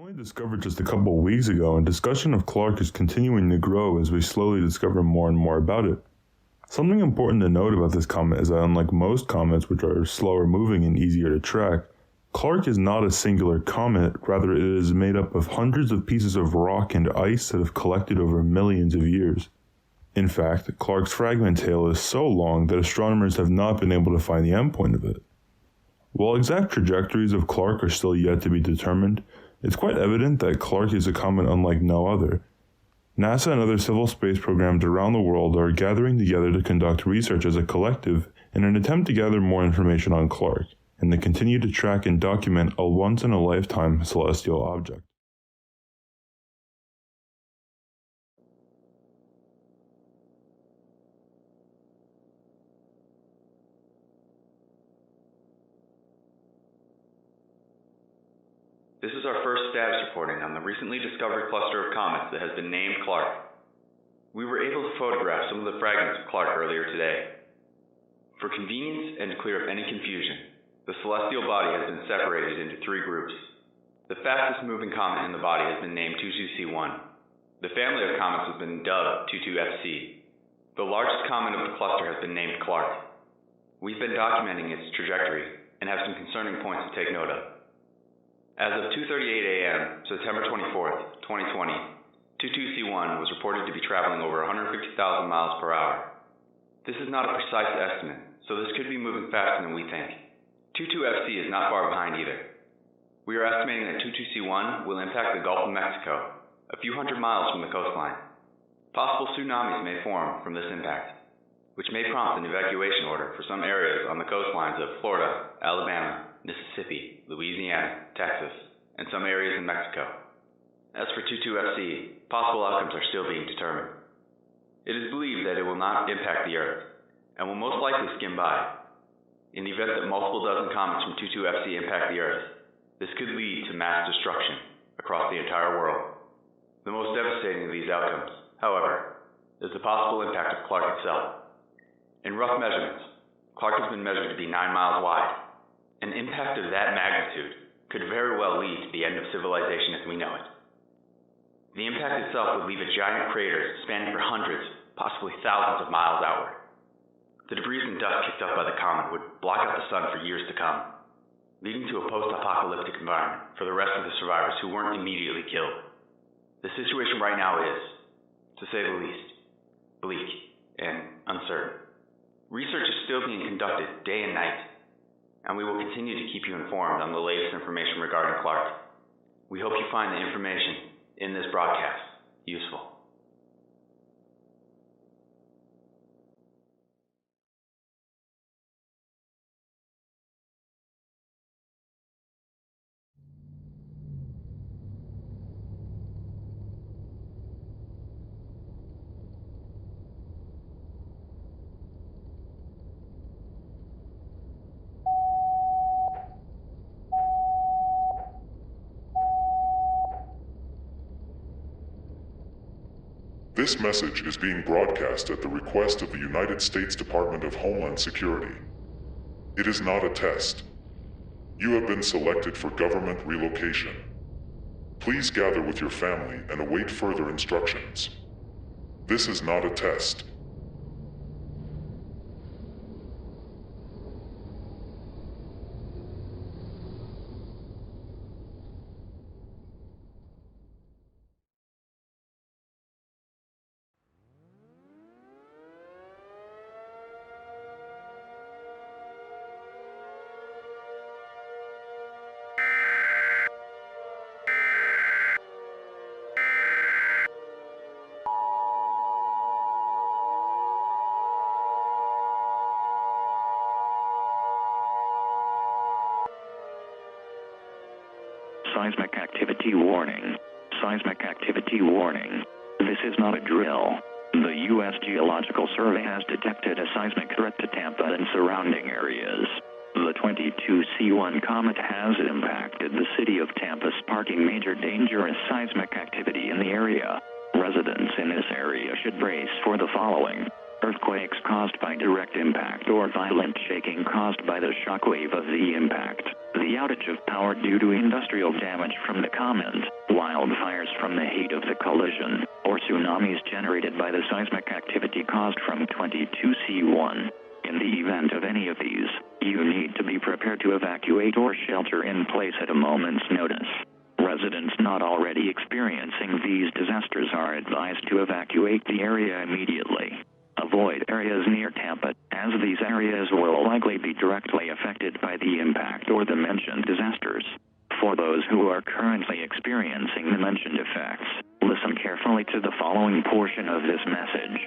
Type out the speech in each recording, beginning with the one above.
only discovered just a couple of weeks ago, and discussion of Clark is continuing to grow as we slowly discover more and more about it. Something important to note about this comet is that unlike most comets, which are slower moving and easier to track, Clark is not a singular comet, rather it is made up of hundreds of pieces of rock and ice that have collected over millions of years. In fact, Clark's fragment tail is so long that astronomers have not been able to find the endpoint of it. While exact trajectories of Clark are still yet to be determined, it's quite evident that Clark is a comet unlike no other. NASA and other civil space programs around the world are gathering together to conduct research as a collective in an attempt to gather more information on Clark, and to continue to track and document a once-in-a-lifetime celestial object. This is our first status reporting on the recently discovered cluster of comets that has been named Clark. We were able to photograph some of the fragments of Clark earlier today. For convenience and to clear up any confusion, the celestial body has been separated into three groups. The fastest moving comet in the body has been named 22C1. The family of comets has been dubbed 22FC. The largest comet of the cluster has been named Clark. We've been documenting its trajectory and have some concerning points to take note of. As of 2:38 a.m., September 24th, 2020, 22C1 was reported to be traveling over 150,000 miles per hour. This is not a precise estimate, so this could be moving faster than we think. 22FC is not far behind either. We are estimating that 22C1 will impact the Gulf of Mexico, a few hundred miles from the coastline. Possible tsunamis may form from this impact, which may prompt an evacuation order for some areas on the coastlines of Florida, Alabama, Mississippi, Louisiana, Texas, and some areas in Mexico. As for 22FC, possible outcomes are still being determined. It is believed that it will not impact the Earth, and will most likely skim by. In the event that multiple dozen comets from 22FC impact the Earth, this could lead to mass destruction across the entire world. The most devastating of these outcomes, however, is the possible impact of Clark itself. In rough measurements, Clark has been measured to be 9 miles wide. An impact of that magnitude could very well lead to the end of civilization as we know it. The impact itself would leave a giant crater spanning for hundreds, possibly thousands of miles outward. The debris and dust kicked up by the comet would block out the sun for years to come, leading to a post-apocalyptic environment for the rest of the survivors who weren't immediately killed. The situation right now is, to say the least, bleak and uncertain. Research is still being conducted day and night, and we will continue to keep you informed on the latest information regarding Clark. We hope you find the information in this broadcast useful. This message is being broadcast at the request of the United States Department of Homeland Security. It is not a test. You have been selected for government relocation. Please gather with your family and await further instructions. This is not a test. Seismic activity warning. Seismic activity warning. This is not a drill. The U.S. Geological Survey has detected a seismic threat to Tampa and surrounding areas. The 22C1 comet has impacted the city of Tampa, sparking major dangerous seismic activity in the area. Residents in this area should brace for the following: earthquakes caused by direct impact or violent shaking caused by the shockwave of the impact. The the outage of power due to industrial damage from the comet, wildfires from the heat of the collision, or tsunamis generated by the seismic activity caused from 22C1. In the event of any of these, you need to be prepared to evacuate or shelter in place at a moment's notice. Residents not already experiencing these disasters are advised to evacuate the area immediately. Avoid areas near Tampa, as these areas will likely be directly affected by the impact or the mentioned disasters. For those who are currently experiencing the mentioned effects, listen carefully to the following portion of this message.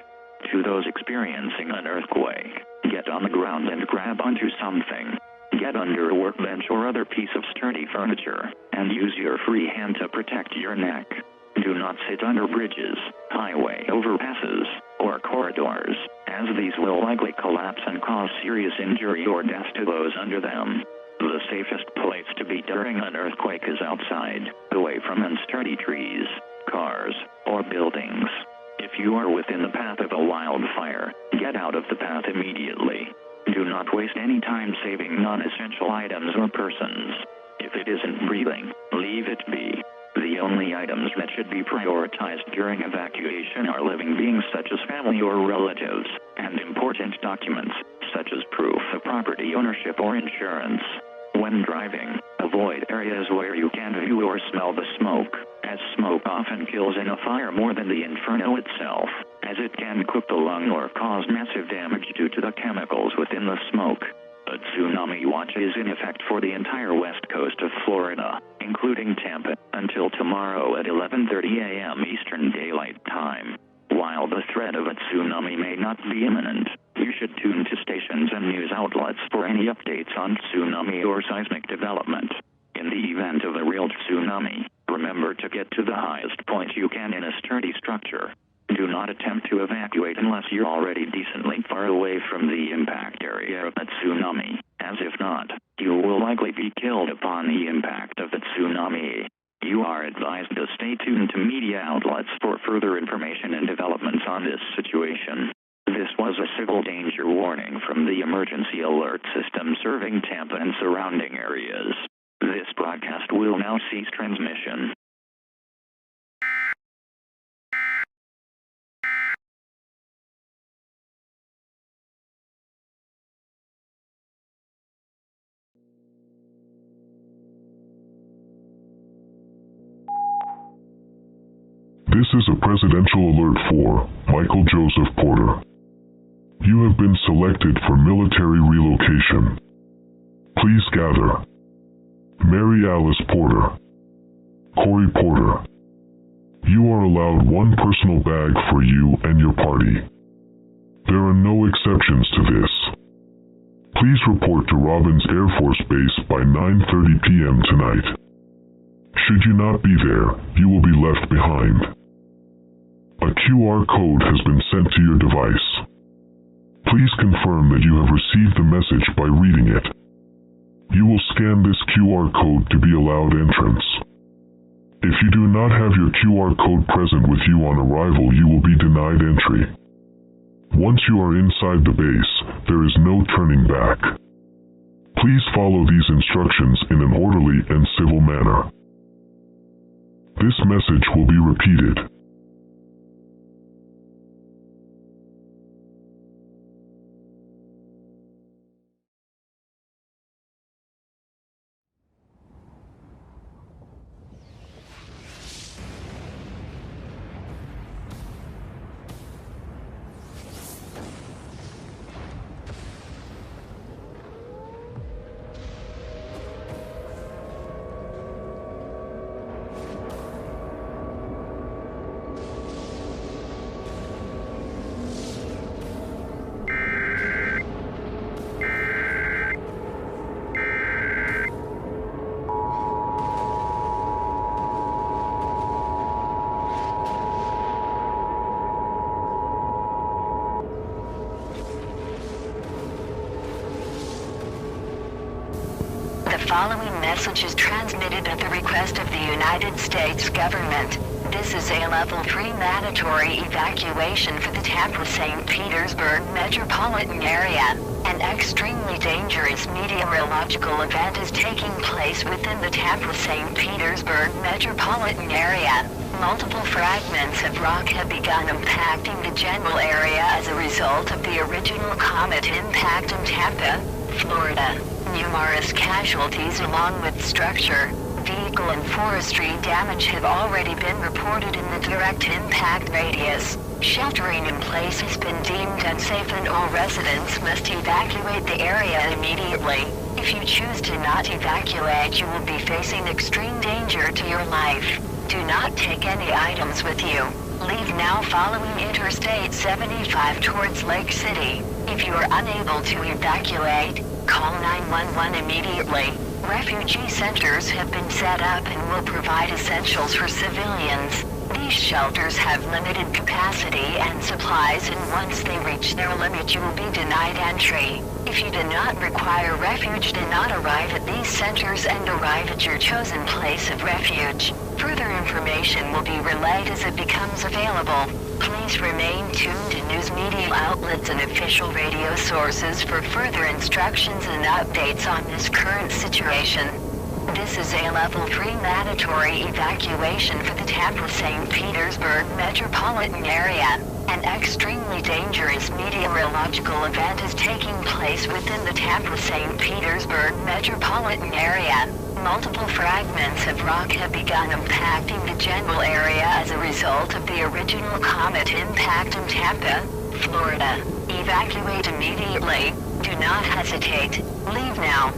To those experiencing an earthquake, get on the ground and grab onto something. Get under a workbench or other piece of sturdy furniture, and use your free hand to protect your neck. Do not sit under bridges, highway overpasses, or corridors, as these will likely collapse and cause serious injury or death to those under them. The safest place to be during an earthquake is outside, away from unsturdy trees, cars, or buildings. If you are within the path of a wildfire, get out of the path immediately. Do not waste any time saving non-essential items or persons. If it isn't breathing, leave it be. The only items that should be prioritized during evacuation are living beings such as family or relatives, and important documents, such as proof of property ownership or insurance. When driving, avoid areas where you can view or smell the smoke, as smoke often kills in a fire more than the inferno itself, as it can cook the lung or cause massive damage due to the chemicals within the smoke. A tsunami watch is in effect for the entire west coast of Florida, including Tampa, until tomorrow at 11:30 a.m. Eastern Daylight Time. While the threat of a tsunami may not be imminent, you should tune to stations and news outlets for any updates on tsunami or seismic development. In the event of a real tsunami, remember to get to the highest point you can in a sturdy structure. Do not attempt to evacuate unless you're already decently far away from the impact area of a tsunami, as if not, you will likely be killed upon the impact of the tsunami. You are advised to stay tuned to media outlets for further information and developments on this situation. This was a civil danger warning from the emergency alert system serving Tampa and surrounding areas. This broadcast will now cease transmission. This is a presidential alert for Michael Joseph Porter. You have been selected for military relocation. Please gather. Mary Alice Porter. Corey Porter. You are allowed one personal bag for you and your party. There are no exceptions to this. Please report to Robbins Air Force Base by 9:30 p.m. tonight. Should you not be there, you will be left behind. A QR code has been sent to your device. Please confirm that you have received the message by reading it. You will scan this QR code to be allowed entrance. If you do not have your QR code present with you on arrival, you will be denied entry. Once you are inside the base, there is no turning back. Please follow these instructions in an orderly and civil manner. This message will be repeated. The following message is transmitted at the request of the United States government. This is a level 3 mandatory evacuation for the Tampa St. Petersburg metropolitan area. An extremely dangerous meteorological event is taking place within the Tampa St. Petersburg metropolitan area. Multiple fragments of rock have begun impacting the general area as a result of the original comet impact in Tampa, Florida. Numerous casualties along with structure, vehicle and forestry damage have already been reported in the direct impact radius. Sheltering in place has been deemed unsafe and all residents must evacuate the area immediately. If you choose to not evacuate, you will be facing extreme danger to your life. Do not take any items with you. Leave now following Interstate 75 towards Lake City. If you are unable to evacuate, call 911 immediately. Refugee centers have been set up and will provide essentials for civilians. These shelters have limited capacity and supplies, and once they reach their limit you will be denied entry. If you do not require refuge, do not arrive at these centers and arrive at your chosen place of refuge. Further information will be relayed as it becomes available. Please remain tuned to news media outlets and official radio sources for further instructions and updates on this current situation. This is a level 3 mandatory evacuation for the Tampa St. Petersburg metropolitan area. An extremely dangerous meteorological event is taking place within the Tampa St. Petersburg metropolitan area. Multiple fragments of rock have begun impacting the general area as a result of the original comet impact in Tampa, Florida. Evacuate immediately. Do not hesitate. Leave now.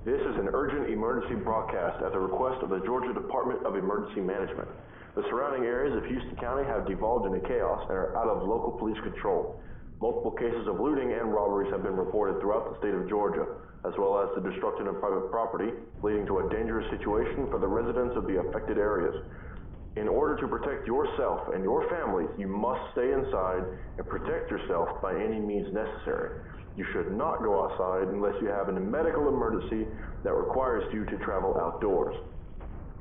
This is an urgent emergency broadcast at the request of the Georgia Department of Emergency Management. The surrounding areas of Houston County have devolved into chaos and are out of local police control. Multiple cases of looting and robberies have been reported throughout the state of Georgia, as well as the destruction of private property, leading to a dangerous situation for the residents of the affected areas. In order to protect yourself and your family, you must stay inside and protect yourself by any means necessary. You should not go outside unless you have a medical emergency that requires you to travel outdoors.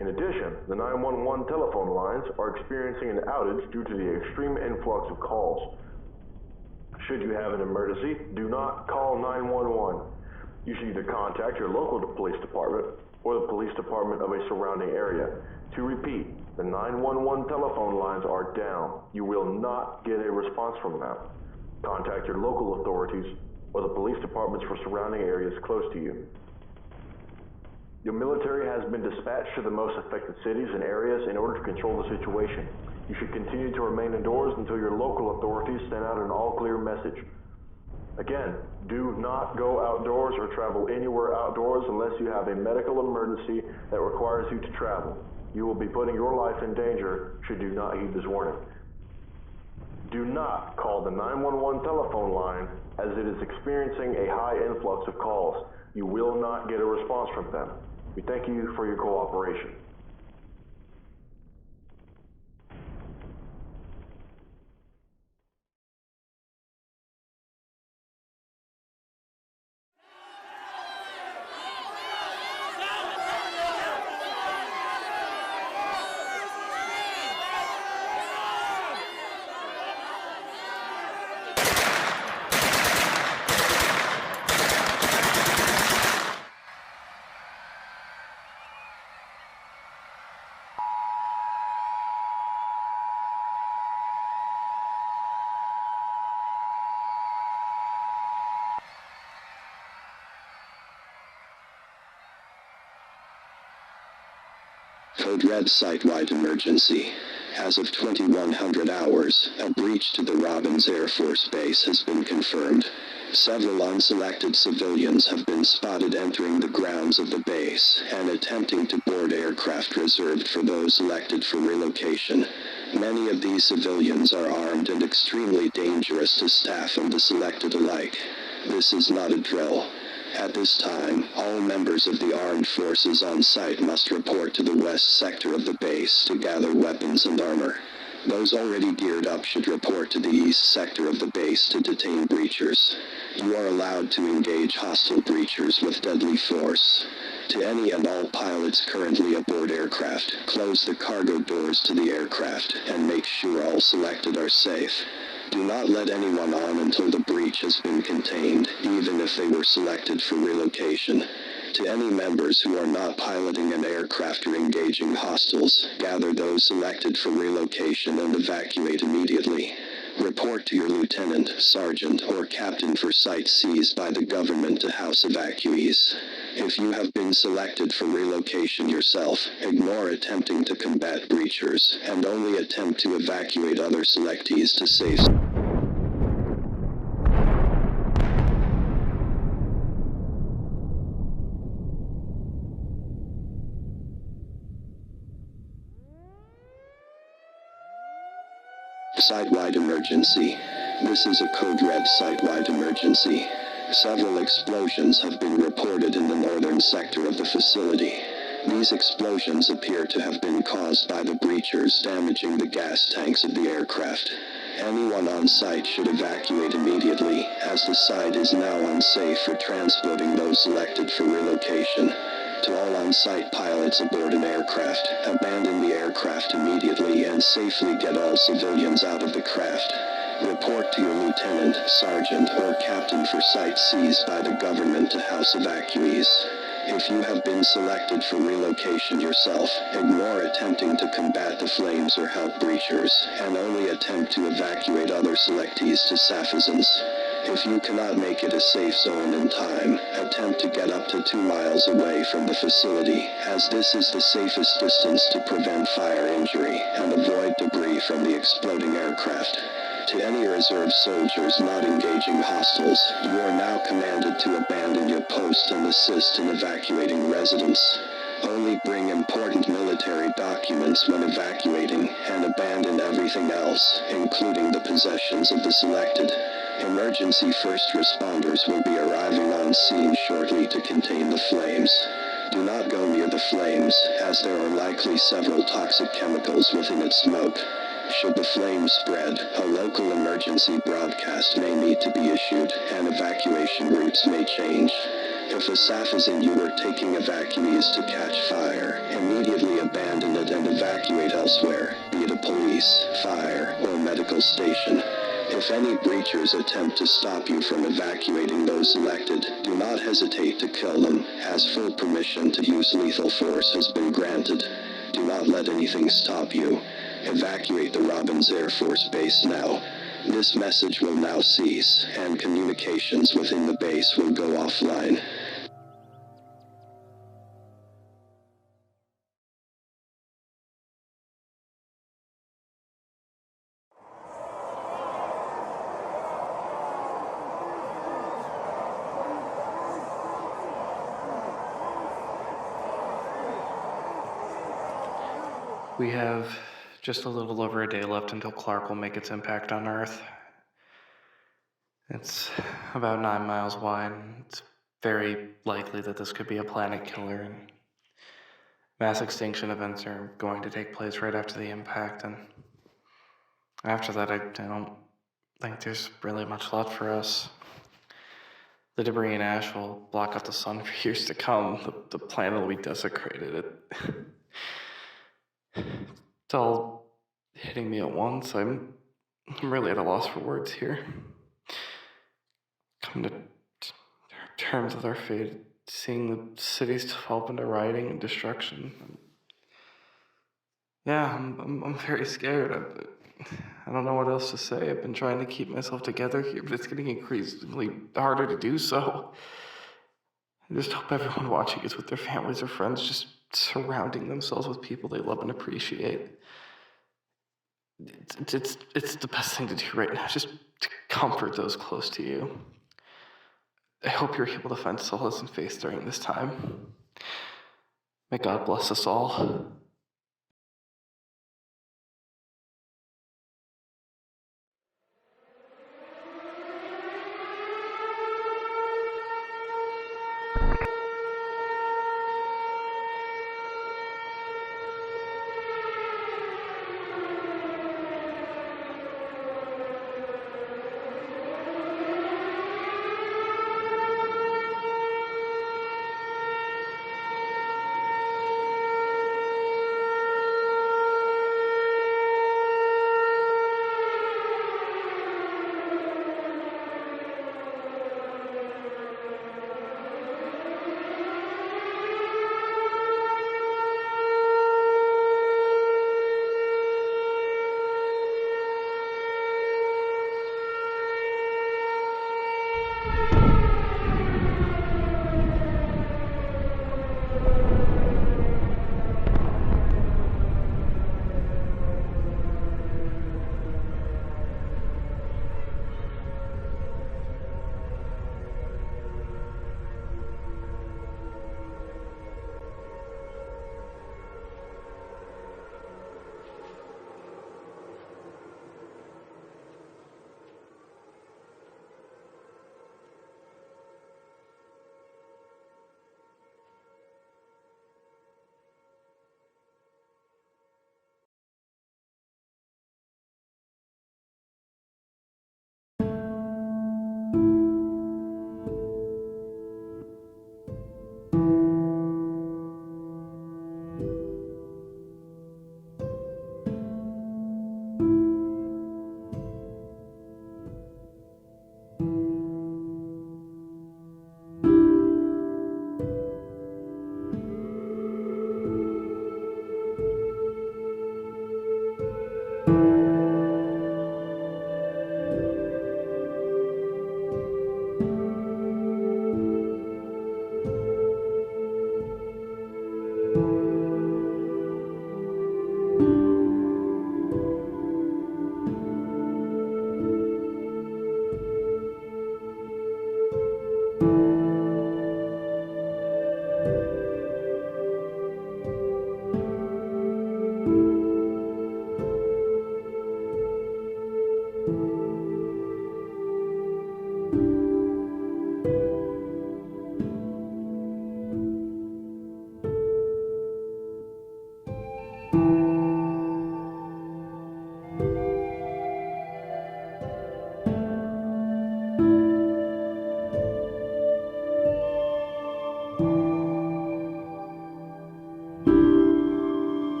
In addition, the 911 telephone lines are experiencing an outage due to the extreme influx of calls. Should you have an emergency, do not call 911. You should either contact your local police department or the police department of a surrounding area. To repeat, the 911 telephone lines are down. You will not get a response from them. Contact your local authorities or the police departments for surrounding areas close to you. Your military has been dispatched to the most affected cities and areas in order to control the situation. You should continue to remain indoors until your local authorities send out an all-clear message. Again, do not go outdoors or travel anywhere outdoors unless you have a medical emergency that requires you to travel. You will be putting your life in danger should you not heed this warning. Do not call the 911 telephone line as it is experiencing a high influx of calls. You will not get a response from them. We thank you for your cooperation. Code Red site-wide emergency. As of 2100 hours, a breach to the Robbins Air Force Base has been confirmed. Several unselected civilians have been spotted entering the grounds of the base and attempting to board aircraft reserved for those selected for relocation. Many of these civilians are armed and extremely dangerous to staff and the selected alike. This is not a drill. At this time, all members of the armed forces on site must report to the west sector of the base to gather weapons and armor. Those already geared up should report to the east sector of the base to detain breachers. You are allowed to engage hostile breachers with deadly force. To any and all pilots currently aboard aircraft, close the cargo doors to the aircraft and make sure all selected are safe. Do not let anyone on until the breach has been contained, even if they were selected for relocation. To any members who are not piloting an aircraft or engaging hostiles, gather those selected for relocation and evacuate immediately. Report to your lieutenant, sergeant, or captain for sites seized by the government to house evacuees. If you have been selected for relocation yourself, ignore attempting to combat breachers, and only attempt to evacuate other selectees to safe. Site-wide emergency. This is a Code Red site-wide emergency. Several explosions have been reported in the northern sector of the facility. These explosions appear to have been caused by the breachers damaging the gas tanks of the aircraft. Anyone on site should evacuate immediately, as the site is now unsafe for transporting those selected for relocation. To all on-site pilots aboard an aircraft, abandon the aircraft immediately and safely get all civilians out of the craft. Report to your lieutenant, sergeant, or captain for sites seized by the government to house evacuees. If you have been selected for relocation yourself, ignore attempting to combat the flames or help breachers, and only attempt to evacuate other selectees to safezons. If you cannot make it a safe zone in time, attempt to get up to 2 miles away from the facility, as this is the safest distance to prevent fire injury and avoid debris from the exploding aircraft. To any reserve soldiers not engaging hostiles, you are now commanded to abandon your post and assist in evacuating residents. Only bring important military documents when evacuating, and abandon everything else, including the possessions of the selected. Emergency first responders will be arriving on scene shortly to contain the flames. Do not go near the flames, as there are likely several toxic chemicals within its smoke. Should the flames spread, a local emergency broadcast may need to be issued, and evacuation routes may change. If a safezon you were taking evacuees to catch fire, immediately abandon it and evacuate elsewhere, be it a police, fire, or medical station. If any breachers attempt to stop you from evacuating those selected, do not hesitate to kill them, as full permission to use lethal force has been granted. Do not let anything stop you. Evacuate the Robbins Air Force Base now. This message will now cease, and communications within the base will go offline. We have just a little over a day left until Clark will make its impact on Earth. It's about 9 miles wide. It's very likely that this could be a planet killer, and mass extinction events are going to take place right after the impact, and after that I don't think there's really much left for us. The debris and ash will block out the sun for years to come. The planet will be desecrated. It's all hitting me at once. I'm really at a loss for words here. Coming to terms with our fate, seeing the cities develop into rioting and destruction. Yeah, I'm very scared. I don't know what else to say. I've been trying to keep myself together here, but it's getting increasingly harder to do so. I just hope everyone watching is with their families or friends, just surrounding themselves with people they love and appreciate. It's the best thing to do right now, just to comfort those close to you. I hope you're able to find solace and faith during this time. May God bless us all.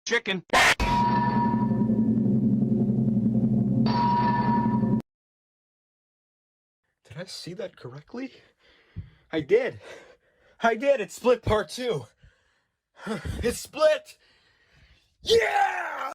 Chicken. Did I see that correctly? I did. It split part 2. It split. Yeah!